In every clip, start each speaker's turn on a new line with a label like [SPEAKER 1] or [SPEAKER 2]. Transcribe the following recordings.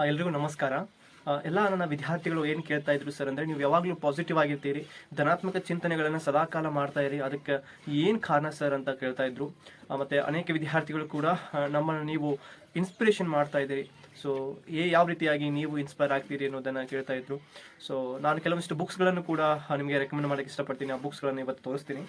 [SPEAKER 1] ಎಲ್ರಿಗೂ ನಮಸ್ಕಾರ. ಎಲ್ಲ ನನ್ನ ವಿದ್ಯಾರ್ಥಿಗಳು ಏನು ಕೇಳ್ತಾ ಇದ್ರು ಸರ್ ಅಂದರೆ, ನೀವು ಯಾವಾಗಲೂ ಪಾಸಿಟಿವ್ ಆಗಿರ್ತೀರಿ, ಧನಾತ್ಮಕ ಚಿಂತನೆಗಳನ್ನು ಸದಾಕಾಲ ಮಾಡ್ತಾ ಇರಿ, ಅದಕ್ಕೆ ಏನು ಕಾರಣ ಸರ್ ಅಂತ ಕೇಳ್ತಾ ಇದ್ರು. ಮತ್ತು ಅನೇಕ ವಿದ್ಯಾರ್ಥಿಗಳು ಕೂಡ ನಮ್ಮನ್ನು ನೀವು ಇನ್ಸ್ಪಿರೇಷನ್ ಮಾಡ್ತಾ ಇದ್ದೀರಿ, ಸೊ ಯಾವ ರೀತಿಯಾಗಿ ನೀವು ಇನ್ಸ್ಪೈರ್ ಆಗ್ತೀರಿ ಅನ್ನೋದನ್ನು ಕೇಳ್ತಾ ಇದ್ರು. ಸೊ ನಾನು ಕೆಲವೊಂದಿಷ್ಟು ಬುಕ್ಸ್ಗಳನ್ನು ಕೂಡ ನಿಮಗೆ ರೆಕಮೆಂಡ್ ಮಾಡೋಕ್ಕೆ ಇಷ್ಟಪಡ್ತೀನಿ. ಆ ಬುಕ್ಸ್ಗಳನ್ನು ಇವತ್ತು ತೋರಿಸ್ತೀನಿ.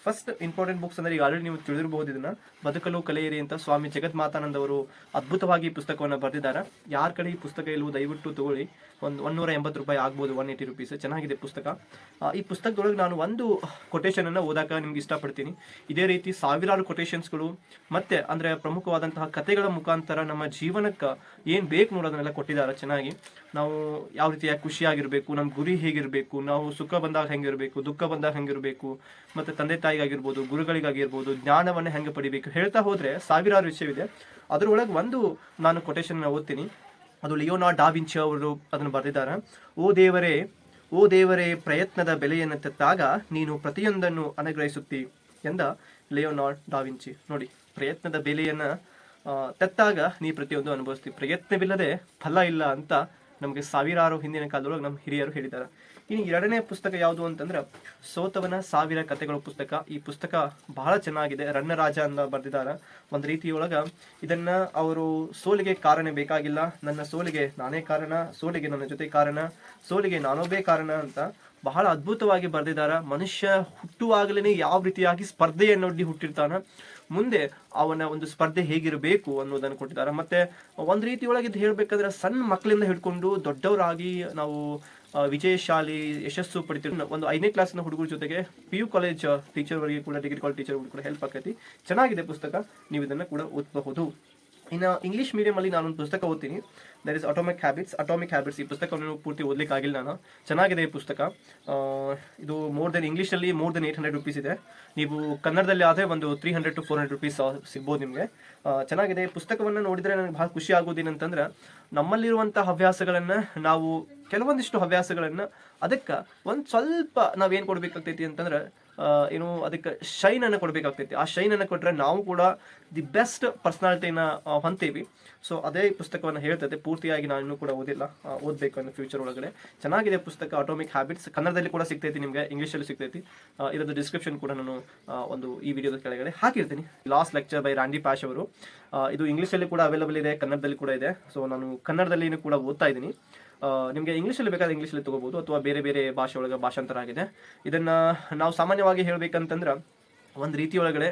[SPEAKER 1] ಫಸ್ಟ್ ಇಂಪಾರ್ಟೆಂಟ್ ಬುಕ್ಸ್ ಅಂದರೆ, ಈಗ ಆಲ್ರೆಡಿ ನೀವು ತಿಳಿದಿರಬಹುದು ಇದನ್ನ, ಬದುಕಲು ಕಲಿಯಿರಿ ಅಂತ ಸ್ವಾಮಿ ಜಗನ್ಮಾತಾನಂದ ಅವರು ಅದ್ಭುತವಾಗಿ ಈ ಪುಸ್ತಕವನ್ನು ಬರೆದಿದ್ದಾರೆ. ಯಾರ ಕಡೆ ಈ ಪುಸ್ತಕ ಇಲ್ಲವೋ ದಯವಿಟ್ಟು ತಗೊಳ್ಳಿ. ಒಂದು 180 ರೂಪಾಯಿ ಆಗ್ಬೋದು, 180 ರುಪೀಸ್. ಚೆನ್ನಾಗಿದೆ ಪುಸ್ತಕ. ಈ ಪುಸ್ತಕದೊಳಗೆ ನಾನು ಒಂದು ಕೊಟೇಶನನ್ನು ಓದಾಕ ನಿಮ್ಗೆ ಇಷ್ಟಪಡ್ತೀನಿ. ಇದೇ ರೀತಿ ಸಾವಿರಾರು ಕೊಟೇಶನ್ಸ್ಗಳು ಮತ್ತೆ ಅಂದರೆ ಪ್ರಮುಖವಾದಂತಹ ಕಥೆಗಳ ಮುಖಾಂತರ ನಮ್ಮ ಜೀವನಕ್ಕೆ ಏನು ಬೇಕು ನೋಡೋದನ್ನೆಲ್ಲ ಕೊಟ್ಟಿದ್ದಾರೆ ಚೆನ್ನಾಗಿ. ನಾವು ಯಾವ ರೀತಿಯಾಗಿ ಖುಷಿಯಾಗಿರಬೇಕು, ನಮ್ಮ ಗುರಿ ಹೇಗಿರಬೇಕು, ನಾವು ಸುಖ ಬಂದಾಗ ಹೆಂಗಿರಬೇಕು, ದುಃಖ ಬಂದಾಗ ಹೆಂಗಿರಬೇಕು, ಮತ್ತು ತಂದೆ ತಾಯಿಗಾಗಿರ್ಬೋದು, ಗುರುಗಳಿಗಾಗಿರ್ಬೋದು, ಜ್ಞಾನವನ್ನು ಹೆಂಗೆ ಪಡಿಬೇಕು ಹೇಳ್ತಾ ಹೋದರೆ ಸಾವಿರಾರು ವಿಷಯವಿದೆ. ಅದರೊಳಗೆ ಒಂದು ನಾನು ಕೊಟೇಶನ್ ಓದ್ತೀನಿ. ಅದು ಲಿಯೋನಾರ್ಡೋ ಡಾ ವಿಂಚಿ ಅವರು ಅದನ್ನು ಬರೆದಿದ್ದಾರೆ. ಓ ದೇವರೇ ಪ್ರಯತ್ನದ ಬೆಲೆಯನ್ನು ತೆತ್ತಾಗ ನೀನು ಪ್ರತಿಯೊಂದನ್ನು ಅನುಗ್ರಹಿಸುತ್ತಿ ಎಂದ ಲಿಯೋನಾರ್ಡೋ ಡಾ ವಿಂಚಿ. ನೋಡಿ, ಪ್ರಯತ್ನದ ಬೆಲೆಯನ್ನು ತೆತ್ತಾಗ ನೀ ಪ್ರತಿಯೊಂದು ಅನುಭವಿಸ್ತೀವಿ, ಪ್ರಯತ್ನವಿಲ್ಲದೆ ಫಲ ಇಲ್ಲ ಅಂತ ನಮಗೆ ಸಾವಿರಾರು ಹಿಂದಿನ ಕಾಲದೊಳಗೆ ನಮ್ಮ ಹಿರಿಯರು ಹೇಳಿದ್ದಾರೆ. ಇನ್ನು ಎರಡನೇ ಪುಸ್ತಕ ಯಾವುದು ಅಂತಂದ್ರೆ, ಸೋತವನ 1000 ಕಥೆಗಳ ಪುಸ್ತಕ. ಈ ಪುಸ್ತಕ ಬಹಳ ಚೆನ್ನಾಗಿದೆ. ರನ್ನರಾಜ ಅಂತ ಬರೆದಿದ್ದಾರೆ. ಒಂದು ರೀತಿಯೊಳಗ ಇದನ್ನ ಅವರು ಸೋಲಿಗೆ ಕಾರಣ ಬೇಕಾಗಿಲ್ಲ, ನನ್ನ ಸೋಲಿಗೆ ನಾನೇ ಕಾರಣ, ಸೋಲಿಗೆ ನನ್ನ ಜೊತೆ ಕಾರಣ, ಸೋಲಿಗೆ ನಾನೊಬ್ಬೇ ಕಾರಣ ಅಂತ ಬಹಳ ಅದ್ಭುತವಾಗಿ ಬರೆದಿದ್ದಾರೆ. ಮನುಷ್ಯ ಹುಟ್ಟುವಾಗಲೇ ಯಾವ ರೀತಿಯಾಗಿ ಸ್ಪರ್ಧೆಯನ್ನೊಡ್ಡಿ ಹುಟ್ಟಿರ್ತಾನ, ಮುಂದೆ ಅವನ ಒಂದು ಸ್ಪರ್ಧೆ ಹೇಗಿರಬೇಕು ಅನ್ನೋದನ್ನು ಕೊಟ್ಟಿದ್ದಾರೆ. ಮತ್ತೆ ಒಂದು ರೀತಿಯೊಳಗೆ ಇದು ಹೇಳ್ಬೇಕಂದ್ರೆ, ಸಣ್ಣ ಮಕ್ಕಳಿಂದ ಹಿಡ್ಕೊಂಡು ದೊಡ್ಡವರಾಗಿ ನಾವು ವಿಜಯಶಾಲಿ ಯಶಸ್ಸು ಪಡಿತೀವಿ. ಒಂದು 5ನೇ ಕ್ಲಾಸ್ನ ಹುಡುಗರ ಜೊತೆಗೆ PU ಕಾಲೇಜ್ ಟೀಚರ್ವರೆಗೆ ಕೂಡ, ಡಿಗ್ರಿ ಕಾಲೇಜ್ ಟೀಚರ್ ಕೂಡ ಹೆಲ್ಪ್ ಆಕೈತಿ. ಚೆನ್ನಾಗಿದೆ ಪುಸ್ತಕ, ನೀವು ಇದನ್ನು ಕೂಡ ಓದಬಹುದು. ಇನ್ನು ಇಂಗ್ಲೀಷ್ ಮೀಡಿಯಮಲ್ಲಿ ನಾನೊಂದು ಪುಸ್ತಕ ಓದ್ತೀನಿ. That is atomic habits. ಈ ಪುಸ್ತಕವನ್ನು ಪೂರ್ತಿ ಓದ್ಲಿಕ್ಕೆ ಆಗಿಲ್ಲ ನಾನು. ಚೆನ್ನಾಗಿದೆ ಈ ಪುಸ್ತಕ. ಇದು ಇಂಗ್ಲೀಷಲ್ಲಿ ಮೋರ್ ದೆನ್ 800 ರುಪೀಸ್ ಇದೆ. ನೀವು ಕನ್ನಡದಲ್ಲಿ ಆದರೆ ಒಂದು 300 to 400 ರುಪೀಸ್ ಸಿಗ್ಬೋದು ನಿಮಗೆ. ಚೆನ್ನಾಗಿದೆ. ಈ ಪುಸ್ತಕವನ್ನು ನೋಡಿದರೆ ನನಗೆ ಭಾಳ ಖುಷಿ ಆಗೋದೇನಂತಂದ್ರೆ, ನಮ್ಮಲ್ಲಿರುವಂಥ ಹವ್ಯಾಸಗಳನ್ನು ನಾವು ಕೆಲವೊಂದಿಷ್ಟು ಹವ್ಯಾಸಗಳನ್ನು ಅದಕ್ಕೆ ಒಂದು ಸ್ವಲ್ಪ ನಾವೇನು ಕೊಡಬೇಕಾಗ್ತೈತಿ ಅಂತಂದ್ರೆ, ಏನು ಅದಕ್ಕೆ ಶೈನನ್ನು ಕೊಡಬೇಕಾಗ್ತೈತಿ. ಆ ಶೈನನ್ನು ಕೊಟ್ಟರೆ ನಾವು ಕೂಡ ದಿ ಬೆಸ್ಟ್ ಪರ್ಸನಾಲಿಟಿನ ಹೊಂತೀವಿ. ಸೊ ಅದೇ ಪುಸ್ತಕವನ್ನು ಹೇಳ್ತೈತೆ. ಪೂರ್ತಿಯಾಗಿ ನಾನು ಇನ್ನೂ ಕೂಡ ಓದಬೇಕು ಅನ್ನೋ ಫ್ಯೂಚರ್ ಒಳಗಡೆ. ಚೆನ್ನಾಗಿದೆ ಪುಸ್ತಕ ಅಟಾಮಿಕ್ ಹ್ಯಾಬಿಟ್ಸ್. ಕನ್ನಡದಲ್ಲಿ ಕೂಡ ಸಿಗ್ತೈತಿ ನಿಮಗೆ, ಇಂಗ್ಲೀಷಲ್ಲಿ ಸಿಗ್ತೈತಿ. ಇದರ ಡಿಸ್ಕ್ರಿಪ್ಷನ್ ಕೂಡ ನಾನು ಈ ವಿಡಿಯೋದ ಕೆಳಗಡೆ ಹಾಕಿರ್ತೀನಿ. Last lecture by Randy posh ಅವರು. ಇದು ಇಂಗ್ಲೀಷಲ್ಲಿ ಕೂಡ ಅವೈಲೇಬಲ್ ಇದೆ, ಕನ್ನಡದಲ್ಲಿ ಕೂಡ ಇದೆ. ಸೊ ನಾನು ಕನ್ನಡದಲ್ಲಿ ಕೂಡ ಓದ್ತಾ ಇದ್ದೀನಿ. ನಿಮಗೆ ಇಂಗ್ಲೀಷಲ್ಲಿ ಬೇಕಾದ್ರೆ ಇಂಗ್ಲೀಷಲ್ಲಿ ತೊಗೋಬೋದು, ಅಥವಾ ಬೇರೆ ಬೇರೆ ಭಾಷೆ ಒಳಗೆ ಭಾಷಾಂತರ ಆಗಿದೆ. ಇದನ್ನು ನಾವು ಸಾಮಾನ್ಯವಾಗಿ ಹೇಳಬೇಕಂತಂದ್ರೆ, ಒಂದು ರೀತಿಯೊಳಗಡೆ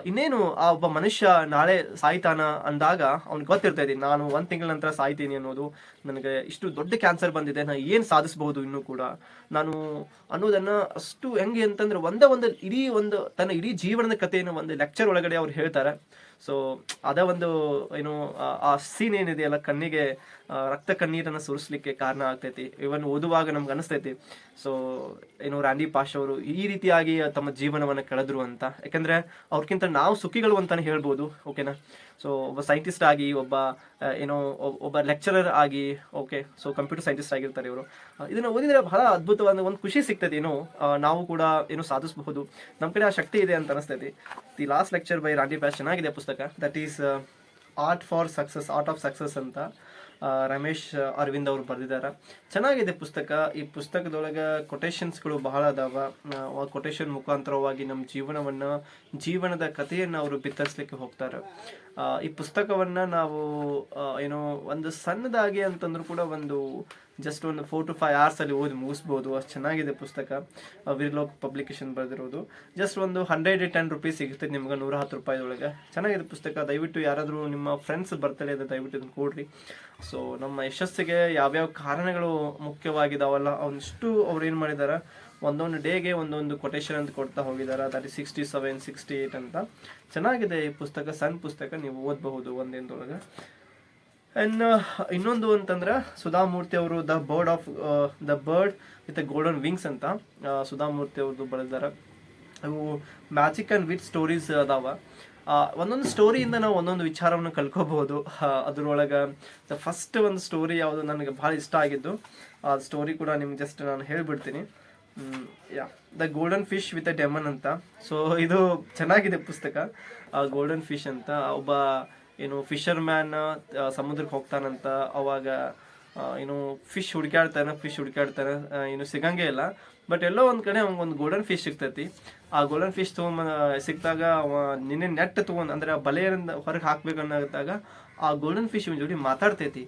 [SPEAKER 1] ಇನ್ನೇನು ಆ ಒಬ್ಬ ಮನುಷ್ಯ ನಾಳೆ ಸಾಯ್ತಾನ ಅಂದಾಗ ಅವ್ನಿಗೆ ಗೊತ್ತಿರ್ತೈತಿ, ನಾನು 1 ತಿಂಗಳ ನಂತರ ಸಾಯ್ತೀನಿ ಅನ್ನೋದು, ನನಗೆ ಇಷ್ಟು ದೊಡ್ಡ ಕ್ಯಾನ್ಸರ್ ಬಂದಿದೆ, ನಾನು ಏನು ಸಾಧಿಸಬಹುದು ಇನ್ನೂ ಕೂಡ ನಾನು ಅನ್ನೋದನ್ನು ಅಷ್ಟು ಹೆಂಗೆ ಅಂತಂದ್ರೆ, ತನ್ನ ಇಡೀ ಜೀವನದ ಕಥೆಯನ್ನು ಒಂದು ಲೆಕ್ಚರ್ ಒಳಗಡೆ ಅವ್ರು ಹೇಳ್ತಾರೆ. ಸೊ ಅದ ಒಂದು ಏನು ಆ ಸೀನ್ ಏನಿದೆಯಲ್ಲ, ಕಣ್ಣಿಗೆ ರಕ್ತ ಕಣ್ಣೀರನ್ನು ಸುರಿಸ್ಲಿಕ್ಕೆ ಕಾರಣ ಆಗ್ತೈತಿ. ಇವನ್ ಓದುವಾಗ ನಮ್ಗೆ ಅನಿಸ್ತೈತಿ, ಸೊ ಏನು ರಾಂಡಿ ಪಾಶ್ ಅವರು ಈ ರೀತಿಯಾಗಿ ತಮ್ಮ ಜೀವನವನ್ನು ಕಳೆದ್ರು ಅಂತ. ಯಾಕಂದ್ರೆ ಅವ್ರಕ್ಕಿಂತ ನಾವು ಸುಖಿಗಳು ಅಂತಾನೆ ಹೇಳ್ಬೋದು, ಓಕೆನಾ. ಸೊ ಒಬ್ಬ ಸೈಂಟಿಸ್ಟ್ ಆಗಿ, ಒಬ್ಬ ಲೆಕ್ಚರರ್ ಆಗಿ, ಓಕೆ, ಸೊ ಕಂಪ್ಯೂಟರ್ ಸೈಂಟಿಸ್ಟ್ ಆಗಿರ್ತಾರೆ ಇವರು. ಇದನ್ನು ಓದಿದ್ರೆ ಬಹಳ ಅದ್ಭುತವಾದ ಒಂದು ಖುಷಿ ಸಿಗ್ತದೆ. ನಾವು ಕೂಡ ಸಾಧಿಸಬಹುದು, ನಮ್ಮ ಕಡೆ ಆ ಶಕ್ತಿ ಇದೆ ಅಂತ ಅನಿಸ್ತೈತಿ. The last lecture by Randy Pausch. ಚೆನ್ನಾಗಿದೆ ಪುಸ್ತಕ. That is art of success ಅಂತ ರಮೇಶ್ ಅರವಿಂದ್ ಅವರು ಬರೆದಿದ್ದಾರೆ. ಚೆನ್ನಾಗಿದೆ ಪುಸ್ತಕ. ಈ ಪುಸ್ತಕದೊಳಗೆ ಕೊಟೇಶನ್ಸ್ಗಳು ಬಹಳ ಅದಾವ. ಕೊಟೇಶನ್ ಮುಖಾಂತರವಾಗಿ ನಮ್ಮ ಜೀವನದ ಕಥೆಯನ್ನು ಅವರು ಬಿತ್ತರಿಸಲಿಕ್ಕೆ ಹೋಗ್ತಾರೆ. ಈ ಪುಸ್ತಕವನ್ನು ನಾವು ಒಂದು ಸಣ್ಣದಾಗಿ ಅಂತಂದ್ರೂ ಕೂಡ ಜಸ್ಟ್ ಒಂದು 4 to 5 hours ಅಲ್ಲಿ ಓದಿ ಮುಗಿಸ್ಬೋದು. ಅಷ್ಟು ಚೆನ್ನಾಗಿದೆ ಪುಸ್ತಕ. ವಿರ್ಲೋಕ್ ಪಬ್ಲಿಕೇಶನ್ ಬರೆದಿರೋದು. ಜಸ್ಟ್ ಒಂದು 110 ರುಪೀಸ್ ಸಿಗುತ್ತೆ ನಿಮ್ಗೆ, 110 ರೂಪಾಯಿದೊಳಗೆ. ಚೆನ್ನಾಗಿದೆ ಪುಸ್ತಕ. ದಯವಿಟ್ಟು ಯಾರಾದರೂ ನಿಮ್ಮ ಫ್ರೆಂಡ್ಸ್ ಬರ್ತಡೇ ಇದೆ, ದಯವಿಟ್ಟು ಇದನ್ನು ಕೊಡ್ರಿ. ಸೊ ನಮ್ಮ ಯಶಸ್ಸಿಗೆ ಯಾವ್ಯಾವ ಕಾರಣಗಳು ಮುಖ್ಯವಾಗಿದಾವಲ್ಲ, ಅವನಿಷ್ಟು ಅವ್ರು ಏನು ಮಾಡಿದ್ದಾರೆ, ಒಂದೊಂದು ಡೇಗೆ ಒಂದೊಂದು ಕೊಟೇಶನ್ ಅಂತ ಕೊಡ್ತಾ ಹೋಗಿದ್ದಾರೆ. ದಟ್ ಇಸ್ 67, 68 ಅಂತ. ಚೆನ್ನಾಗಿದೆ ಈ ಪುಸ್ತಕ. ಸಣ್ಣ ಪುಸ್ತಕ, ನೀವು ಓದಬಹುದು ಒಂದಿನದೊಳಗೆ. ಇನ್ನೊಂದು ಅಂತಂದ್ರೆ, ಸುಧಾಮೂರ್ತಿ ಅವರು the bird with golden wings ಅಂತ ಸುಧಾಮೂರ್ತಿ ಅವ್ರದ್ದು ಬರೆದಿದ್ದಾರೆ. ಅವು ಮ್ಯಾಜಿಕ್ ಆ್ಯಂಡ್ ವಿತ್ ಸ್ಟೋರೀಸ್ ಅದಾವ. ಒಂದೊಂದು ಸ್ಟೋರಿಯಿಂದ ನಾವು ಒಂದೊಂದು ವಿಚಾರವನ್ನು ಕಲ್ಕೋಬಹುದು. ಅದ್ರೊಳಗೆ ಫಸ್ಟ್ ಒಂದು ಸ್ಟೋರಿ ಯಾವುದು ನನಗೆ ಭಾಳ ಇಷ್ಟ ಆಗಿದ್ದು, ಆ ಸ್ಟೋರಿ ಕೂಡ ನಿಮ್ಗೆ ಜಸ್ಟ್ ನಾನು ಹೇಳ್ಬಿಡ್ತೀನಿ. The golden fish with demon ಅಂತ. ಸೊ ಇದು ಚೆನ್ನಾಗಿದೆ ಪುಸ್ತಕ. ಗೋಲ್ಡನ್ ಫಿಶ್ ಅಂತ ಒಬ್ಬ ಏನು ಫಿಶರ್ ಮ್ಯಾನ್ ಸಮುದ್ರಕ್ಕೆ ಹೋಗ್ತಾನಂತ, ಅವಾಗ ಏನು ಫಿಶ್ ಹುಡುಕಾಡ್ತಾನೆ, ಏನು ಸಿಗಂಗೇ ಇಲ್ಲ. ಬಟ್ ಎಲ್ಲೋ ಒಂದು ಕಡೆ ಒಂದು ಗೋಲ್ಡನ್ ಫಿಶ್ ಸಿಗ್ತೈತಿ. ಆ ಗೋಲ್ಡನ್ ಫಿಶ್ ಸಿಕ್ಕಿದಾಗ ಅವ ನಿನ್ನೆ ನೆಟ್ ತೊಗೊಂಡು ಅಂದರೆ ಆ ಬಲೆಯಿಂದ ಹೊರಗೆ ಹಾಕ್ಬೇಕನ್ನಾಗ ಆ ಗೋಲ್ಡನ್ ಫಿಶ್ ಜೋಡಿ ಮಾತಾಡ್ತೈತಿ.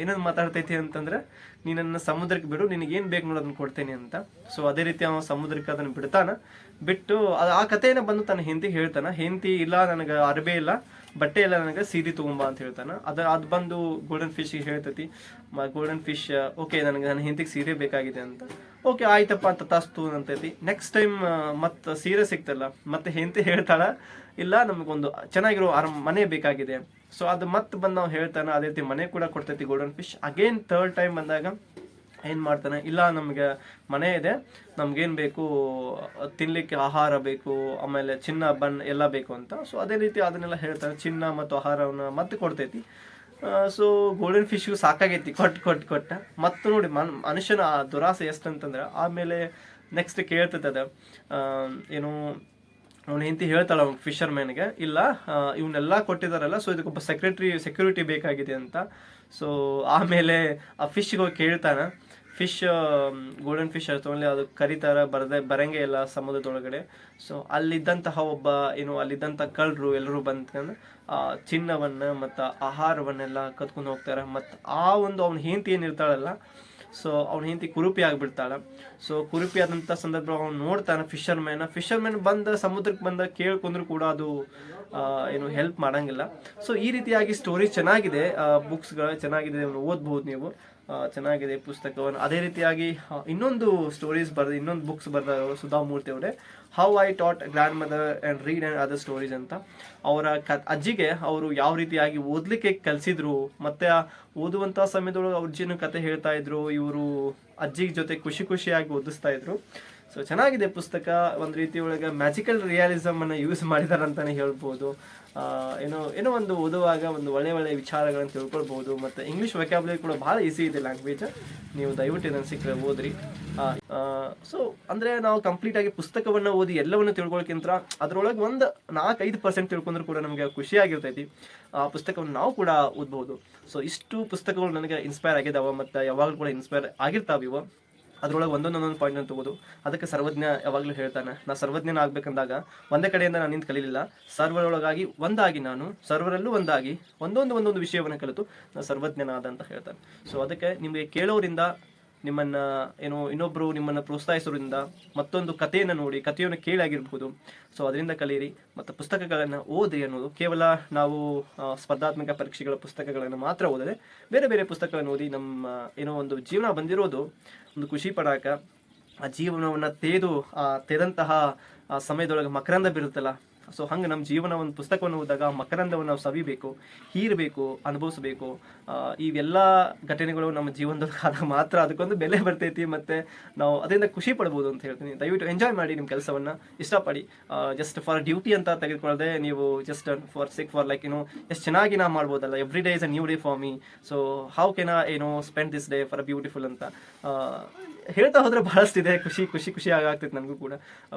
[SPEAKER 1] ಏನನ್ನು ಮಾತಾಡ್ತೈತಿ ಅಂತಂದ್ರೆ, ನೀನನ್ನು ಸಮುದ್ರಕ್ಕೆ ಬಿಡು, ನಿನಗೇನು ಬೇಕು ನೋಡು ಅದನ್ನು ಕೊಡ್ತೇನೆ ಅಂತ. ಸೊ ಅದೇ ರೀತಿ ಅವ ಸಮುದ್ರಕ್ಕೆ ಅದನ್ನು ಬಿಟ್ಟು ಆ ಕಥೆಯನ್ನು ಬಂದು ತನ್ನ ಹೆಂಡತಿಗೆ ಹೇಳ್ತಾನೆ. ಹೆಂಡತಿ ಇಲ್ಲ, ನನಗೆ ಅರ್ಬೆ ಇಲ್ಲ, ಬಟ್ಟೆ ಇಲ್ಲ, ನನಗೆ ಸೀರೆ ತೊಗೊಂಬ ಅಂತ ಹೇಳ್ತಾನೆ. ಅದು ಬಂದು ಗೋಲ್ಡನ್ ಫಿಶ್ಗೆ ಹೇಳ್ತೈತಿ. ಗೋಲ್ಡನ್ ಫಿಶ್ ಓಕೆ, ನನ್ನ ಹೆಂಡತಿಗೆ ಸೀರೆ ಬೇಕಾಗಿದೆ ಅಂತ. ಓಕೆ ಆಯ್ತಪ್ಪ ಅಂತ ತಾಸ್ತು ಅಂತೈತಿ. ನೆಕ್ಸ್ಟ್ ಟೈಮ್ ಮತ್ತೆ ಸೀರೆ ಸಿಕ್ತಲ್ಲ, ಮತ್ತೆ ಹೆಂಡತಿ ಹೇಳ್ತಾಳ, ಇಲ್ಲ ನಮಗೊಂದು ಚೆನ್ನಾಗಿರೋ ಮನೆ ಬೇಕಾಗಿದೆ. ಸೊ ಅದು ಮತ್ತೆ ಬಂದು ನಾವು ಹೇಳ್ತಾನೆ, ಅದೇ ರೀತಿ ಮನೆ ಕೂಡ ಕೊಡ್ತೈತಿ golden fish. Again third time ಬಂದಾಗ ಏನು ಮಾಡ್ತಾನೆ, ಇಲ್ಲ ನಮಗೆ ಮನೆ ಇದೆ, ನಮ್ಗೇನು ಬೇಕು, ತಿನ್ನಲಿಕ್ಕೆ ಆಹಾರ ಬೇಕು, ಆಮೇಲೆ ಚಿನ್ನ ಎಲ್ಲ ಬೇಕು ಅಂತ. ಸೊ ಅದೇ ರೀತಿ ಅದನ್ನೆಲ್ಲ ಹೇಳ್ತಾನೆ, ಚಿನ್ನ ಮತ್ತು ಆಹಾರವನ್ನು ಮತ್ತೆ ಕೊಡ್ತೈತಿ. ಸೊ ಗೋಲ್ಡನ್ ಫಿಶ್ಗೂ ಸಾಕಾಗೈತಿ ಕೊಟ್ಟ. ಮತ್ತು ನೋಡಿ ಮನುಷ್ಯನ ಆ ದುರಾಸೆ ಎಷ್ಟಂತಂದ್ರೆ, ಆಮೇಲೆ ನೆಕ್ಸ್ಟ್ ಕೇಳ್ತೈತೆ ಅದು ಏನು, ಅವ್ನು ಹೆಂಡತಿ ಹೇಳ್ತಾಳ ಫಿಶರ್ ಮ್ಯಾನ್ಗೆ, ಇಲ್ಲ ಇವನ್ನೆಲ್ಲ ಕೊಟ್ಟಿದಾರಲ್ಲ, ಸೊ ಇದಕ್ಕೊಬ್ಬ ಸೆಕ್ಯೂರಿಟಿ ಬೇಕಾಗಿದೆ ಅಂತ. ಸೊ ಆಮೇಲೆ ಆ ಫಿಶ್ಗೆ ಹೋಗಿ ಕೇಳ್ತಾನೆ. ಫಿಶ್ ಗೋಲ್ಡನ್ ಫಿಶ್ ತೊಗೊಂಡು ಅದು ಕರೀತಾರ, ಬರಂಗೇ ಇಲ್ಲ ಸಮುದ್ರದೊಳಗಡೆ. ಸೊ ಅಲ್ಲಿದ್ದಂತಹ ಅಲ್ಲಿದ್ದಂಥ ಕಳ್ಳರು ಎಲ್ಲರೂ ಬಂದ್ಕೊಂಡು ಚಿನ್ನವನ್ನು ಮತ್ತು ಆಹಾರವನ್ನೆಲ್ಲ ಕತ್ಕೊಂಡು ಹೋಗ್ತಾರೆ. ಮತ್ತು ಅವ್ನ ಹೆಂಡತಿ ಏನಿರ್ತಾಳಲ್ಲ, ಸೊ ಅವ್ನ ಹೆಂಡತಿ ಕುರುಪಿ ಆಗಿಬಿಡ್ತಾಳೆ. ಸೊ ಕುರುಪಿ ಆದಂಥ ಸಂದರ್ಭ ಅವ್ನು ನೋಡ್ತಾನೆ ಫಿಶರ್ ಮ್ಯಾನ್ ಬಂದ ಸಮುದ್ರಕ್ಕೆ ಬಂದ ಕೇಳ್ಕೊಂಡ್ರು ಕೂಡ ಅದು ಹೆಲ್ಪ್ ಮಾಡಂಗಿಲ್ಲ. ಸೊ ಈ ರೀತಿಯಾಗಿ ಸ್ಟೋರಿ ಚೆನ್ನಾಗಿದೆ, ಬುಕ್ಸ್ಗಳು ಚೆನ್ನಾಗಿದೆ, ಓದ್ಬೋದು ನೀವು, ಚೆನ್ನಾಗಿದೆ ಪುಸ್ತಕವನ್ನು. ಅದೇ ರೀತಿಯಾಗಿ ಇನ್ನೊಂದು ಬುಕ್ಸ್ ಬರ್ದಾರ ಸುಧಾಮೂರ್ತಿ ಅವರೇ, how I taught grand mother and read and other stories ಅಂತ. ಅವರ ಅಜ್ಜಿಗೆ ಅವರು ಯಾವ ರೀತಿಯಾಗಿ ಓದಲಿಕ್ಕೆ ಕಲಿಸಿದ್ರು, ಮತ್ತು ಓದುವಂಥ ಸಮಯದೊಳಗೆ ಅಜ್ಜಿನ ಕತೆ ಹೇಳ್ತಾ ಇದ್ರು, ಇವರು ಅಜ್ಜಿಗೆ ಜೊತೆ ಖುಷಿಯಾಗಿ ಓದಿಸ್ತಾ ಇದ್ರು. ಸೊ ಚೆನ್ನಾಗಿದೆ ಪುಸ್ತಕ. ಒಂದು ರೀತಿ ಒಳಗೆ ಮ್ಯಾಜಿಕಲ್ ರಿಯಾಲಿಸಮ್ ಅನ್ನು ಯೂಸ್ ಮಾಡಿದಾರೆ ಅಂತಾನೆ ಹೇಳ್ಬೋದು. ಏನೋ ಒಂದು ಓದುವಾಗ ಒಂದು ಒಳ್ಳೆ ವಿಚಾರಗಳನ್ನು ತಿಳ್ಕೊಳ್ಬಹುದು. ಮತ್ತು ಇಂಗ್ಲೀಷ್ ವೊಕ್ಯಾಬ್ಯುಲರಿ ಕೂಡ ಭಾಳ ಈಸಿ ಇದೆ ಲ್ಯಾಂಗ್ವೇಜ್. ನೀವು ದಯವಿಟ್ಟು ಇದನ್ನು ಸಿಕ್ಕರೆ ಓದ್ರಿ. ಸೊ ಅಂದರೆ ನಾವು ಕಂಪ್ಲೀಟಾಗಿ ಪುಸ್ತಕವನ್ನು ಓದಿ ಎಲ್ಲವನ್ನು ತಿಳ್ಕೊಳ್ಳೋಕ್ಕಿಂತ ಅದರೊಳಗೆ ಒಂದು 4-5% ತಿಳ್ಕೊಂಡ್ರು ಕೂಡ ನಮಗೆ ಖುಷಿಯಾಗಿರ್ತೈತಿ. ಆ ಪುಸ್ತಕವನ್ನು ನಾವು ಕೂಡ ಓದ್ಬೋದು. ಸೊ ಇಷ್ಟು ಪುಸ್ತಕಗಳು ನನಗೆ ಇನ್ಸ್ಪೈರ್ ಆಗಿದ್ದಾವೆ, ಮತ್ತು ಯಾವಾಗಲೂ ಕೂಡ ಇನ್ಸ್ಪೈರ್ ಆಗಿರ್ತಾವೆ ಇವು. ಅದರೊಳಗೆ ಒಂದೊಂದು ಪಾಯಿಂಟ್ ಅಂತ ತಗೋದು. ಅದಕ್ಕೆ ಸರ್ವಜ್ಞ ಯಾವಾಗಲೂ ಹೇಳ್ತಾನೆ, ನಾ ಸರ್ವಜ್ಞನ ಆಗ್ಬೇಕಂದಾಗ ಒಂದೇ ಕಡೆಯಿಂದ ನಾನು ನಿಂತು ಕಲೀಲಿಲ್ಲ, ಸರ್ವರೊಳಗಾಗಿ ಒಂದಾಗಿ ನಾನು ಸರ್ವರಲ್ಲೂ ಒಂದಾಗಿ ಒಂದೊಂದು ವಿಷಯವನ್ನು ಕಲಿತು ನಾನು ಸರ್ವಜ್ಞನಾದ ಅಂತ ಹೇಳ್ತಾನೆ. ಸೊ ಅದಕ್ಕೆ ನಿಮಗೆ ಕೇಳೋರಿಂದ, ನಿಮ್ಮನ್ನು ಇನ್ನೊಬ್ಬರು ನಿಮ್ಮನ್ನು ಪ್ರೋತ್ಸಾಹಿಸೋದ್ರಿಂದ, ಮತ್ತೊಂದು ಕಥೆಯನ್ನು ಕೇಳಾಗಿರ್ಬೋದು, ಸೊ ಅದರಿಂದ ಕಲೀರಿ. ಮತ್ತು ಪುಸ್ತಕಗಳನ್ನು ಓದಿ ಅನ್ನೋದು ಕೇವಲ ನಾವು ಸ್ಪರ್ಧಾತ್ಮಕ ಪರೀಕ್ಷೆಗಳ ಪುಸ್ತಕಗಳನ್ನು ಮಾತ್ರ ಓದದೆ ಬೇರೆ ಪುಸ್ತಕಗಳನ್ನು ಓದಿ ನಮ್ಮ ಒಂದು ಜೀವನ ಬಂದಿರೋದು ಒಂದು ಖುಷಿ ಪಡಾಕ. ಆ ಜೀವನವನ್ನು ತೆರೆದಂತಹ ಸಮಯದೊಳಗೆ ಮಕರಂದ ಬೀರುತ್ತಲ್ಲ, ಸೊ ಹಂಗೆ ನಮ್ಮ ಜೀವನ ಒಂದು ಪುಸ್ತಕವನ್ನು ಓದಿದಾಗ ಮಕರಂದವನ್ನು ನಾವು ಸವಿಬೇಕು, ಹೀರಬೇಕು, ಅನುಭವಿಸಬೇಕು. ಇವೆಲ್ಲ ಘಟನೆಗಳು ನಮ್ಮ ಜೀವನದಲ್ಲಿ ಆದಾಗ ಮಾತ್ರ ಅದಕ್ಕೊಂದು ಬೆಲೆ ಬರ್ತೈತಿ, ಮತ್ತು ನಾವು ಅದರಿಂದ ಖುಷಿ ಪಡ್ಬೋದು ಅಂತ ಹೇಳ್ತೀನಿ. ದಯವಿಟ್ಟು ಎಂಜಾಯ್ ಮಾಡಿ ನಿಮ್ಮ ಕೆಲಸವನ್ನು, ಇಷ್ಟಪಡಿ. ಜಸ್ಟ್ ಫಾರ್ ಡ್ಯೂಟಿ ಅಂತ ತೆಗೆದುಕೊಳ್ಳದೆ ನೀವು ಜಸ್ಟ್ ಫಾರ್ ಲೈಕ್ ಎಷ್ಟು ಚೆನ್ನಾಗಿ ನಾವು ಮಾಡ್ಬೋದಲ್ಲ. Every day is a new day for me. So how can spend this day for a beautiful ಅಂತ ಹೇಳ್ತಾ ಹೋದ್ರೆ ಬಹಳಷ್ಟಿದೆ. ಖುಷಿ ಆಗ್ತೈತಿ ನನಗೂ ಕೂಡ.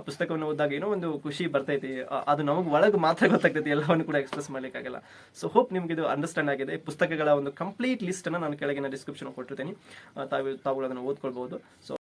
[SPEAKER 1] ಪುಸ್ತಕವನ್ನು ಓದಿದಾಗ ಒಂದು ಖುಷಿ ಬರ್ತೈತಿ. ಅದು ನಮಗೆ ಒಳಗೆ ಮಾತ್ರ ಗೊತ್ತಾಗ್ತೈತಿ, ಎಲ್ಲವನ್ನು ಕೂಡ ಎಕ್ಸ್ಪ್ರೆಸ್ ಮಾಡ್ಲಿಕ್ಕಾಗಲ್ಲ. ಸೊ ಹೋಪ್ ನಿಮ್ಗೆ ಇದು ಅಂಡರ್ಸ್ಟ್ಯಾಂಡ್ ಆಗಿದೆ. ಪುಸ್ತಕಗಳ ಒಂದು ಕಂಪ್ಲೀಟ್ ಲಿಸ್ಟನ್ನು ನಾನು ಕೆಳಗಿನ ಡಿಸ್ಕ್ರಿಪ್ಷನ್ ಕೊಟ್ಟಿರ್ತೀನಿ, ತಾವು ಅದನ್ನು ಓದ್ಕೊಳ್ಬಹುದು. ಸೊ